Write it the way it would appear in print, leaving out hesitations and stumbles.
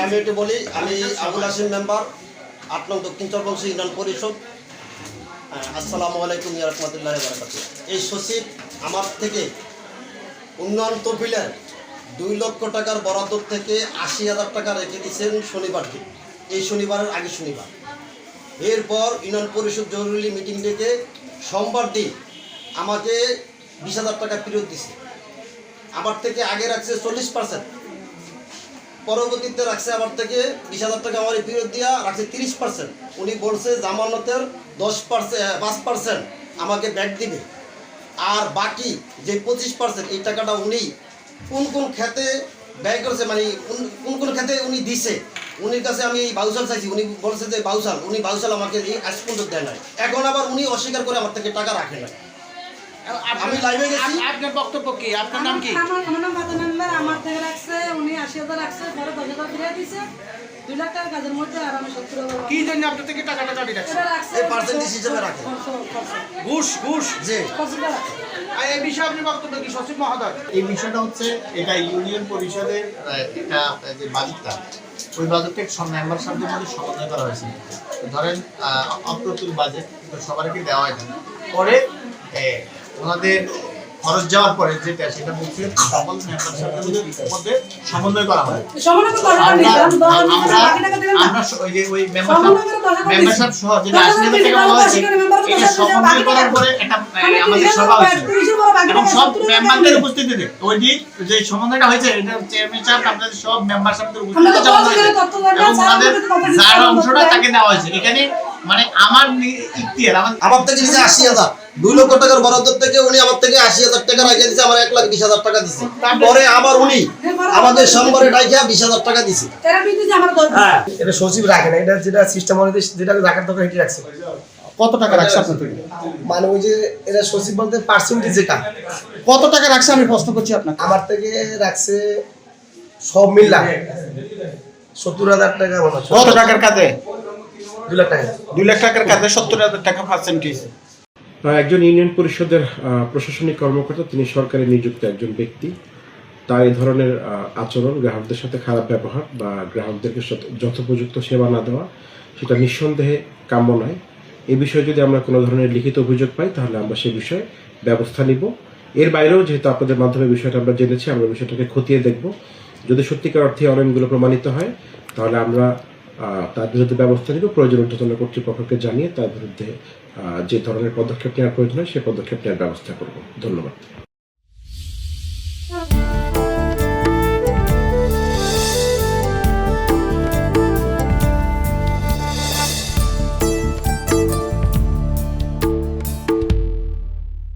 আমি একটু বলি, আমি আবুল হাসিম মেম্বার ৮ নং দক্ষিণ চরবংশী ইউনিয়ন পরিষদ। আসসালামু আলাইকুম ওয়া রাহমাতুল্লাহি ওয়া বারাকাতুহু। এই সচিব আমার থেকে উন্নয়ন তহবিলের 2 লক্ষ টাকার বরাদ্দ থেকে ৮০,০০০ টাকা রেখে দিয়েছেন শনিবার দিন, এই শনিবারের আগে শনিবার। এরপর ইউনিয়ন পরিষদ জরুরি মিটিং ডেকে সোমবার দিন আমাকে 20,০০০ টাকা ফেরত দিছে। আমার থেকে আগে রাখছে 40%, পরবর্তীতে রাখছে আমার থেকে 20,০০০ টাকা আমার ফেরত দিয়া রাখছে 30%। উনি বলছে জামানতের 5% আমাকে ব্যাক দিবে, আর বাকি যে 25% এই টাকাটা উনি কোন খাতে ব্যয় করেছে, মানে কোন খাতে উনি দিছে, উনির কাছে আমি বাউসাল চাইছি, উনি বলছে যে উনি বাউসাল আমাকে আজ পর্যন্ত দেয় নাই। এখন আবার উনি অস্বীকার করে আমার থেকে টাকা রাখে না। আমি লাইভে গেছি। আপনার বক্তব্য কি? আপনার নাম কি? আমার নাম ফাতেমা মেম্বার। আমার থেকে রাখছে উনি ৮০,০০০ রাখছে, পরে 10,০০০ ফিরিয়ে দিয়েছে। 2 লাখ টাকার কাজের মধ্যে আর আমি 70,০০০। কি জন্য আপনার থেকে টাকাটা দাবি রাখছে? এই পার্সেন্টেজ হিসেবে রাখে। ঘুষ জি। আর এই বিষয়ে আপনি বক্তব্য কি সচিব মহোদয়? এই বিষয়টা হচ্ছে, এটা ইউনিয়ন পরিষদের একটা যে বাজেটটা, ওই বাজেটটা মেম্বার সাহেবদের মধ্যে সমন্বয় করা হয়েছে। ধরেন অপ্রতুল বাজেট কিন্তু সবাইকে দেওয়া হয় না, পরে ওনাদের খরচ যাওয়ার পরে যেটা সেটা বলছে সকল মেম্বার সাহেবদের মধ্যে সমন্বয় করা হয়। আমরা ওই যে ওই মেম্বার সাহেব সহ যেটা ৮০,০০০ টাকা বলা হয়েছে, এটা সমন্বয় করার পরে একটা আমাদের সভা হয়েছে এবং সব মেম্বারদের উপস্থিতিতে ওই দিন যে সমন্বয়টা হয়েছে, এটা চেয়ারম্যান সাহেব আপনাদের সব মেম্বার সাহেবদের উপস্থিতিতে জমা হয়েছে এবং ওনাদের যার অংশটা তাকে দেওয়া হয়েছে। এখানে মানে আমার ইখতিয়ার আমার থেকে দিয়েছে ৮০,০০০, 2 লক্ষ টাকার বরাদ্দ থেকে উনি আমার থেকে ৮০,০০০ টাকা রেখে দিয়েছে, আমার ১,২০,০০০ টাকা দিছে। পরে আবার উনি আমাদের সোমবারে ডাইকা 20,০০০ টাকা দিছে। হ্যাঁ, এটা সচিব রাখে না, এটা যেটা সিস্টেম অনুযায়ী যেটা রাখার দরকার সেটা রাখছে। কত টাকা রাখছে আপনার থেকে? মানে ওই যে এটা সচিব বলতে পার্সেন্টেজ যেটা, কত টাকা রাখছে আমি প্রশ্ন করছি আপনাকে। আমার থেকে রাখছে সব মিল্লা 70,০০০ টাকা মনে হচ্ছে। কত টাকার কাজে? 2 লাখ টাকা। 2 লাখ টাকার কাজে 70,০০০ টাকা পার্সেন্টেজ। একজন ইউনিয়ন পরিষদের প্রশাসনিক কর্মকর্তা, তিনি সরকারি নিযুক্ত একজন ব্যক্তি। তার এই ধরনের আচরণ, গ্রাহকদের সাথে খারাপ ব্যবহার বা গ্রাহকদেরকে যথোপযুক্ত সেবা না দেওয়া, সেটা নিঃসন্দেহে কাম্য নয়। এই বিষয়ে যদি আমরা কোনো ধরনের লিখিত অভিযোগ পাই তাহলে আমরা সে বিষয়ে ব্যবস্থা নিব। এর বাইরেও যেহেতু আপনাদের মাধ্যমে বিষয়টা আমরা জেনেছি, আমরা বিষয়টাকে খতিয়ে দেখব। যদি সত্যিকার অর্থে অনিয়মগুলো প্রমাণিত হয় তাহলে আমরা তার বিরুদ্ধে ব্যবস্থা নিব। প্রয়োজন ঊর্ধ্বতন কর্তৃপক্ষকে জানিয়ে তার বিরুদ্ধে যে ধরনের পদক্ষেপ নেওয়ার প্রয়োজন হয় সে পদক্ষেপ নেওয়ার ব্যবস্থা করব। ধন্যবাদ।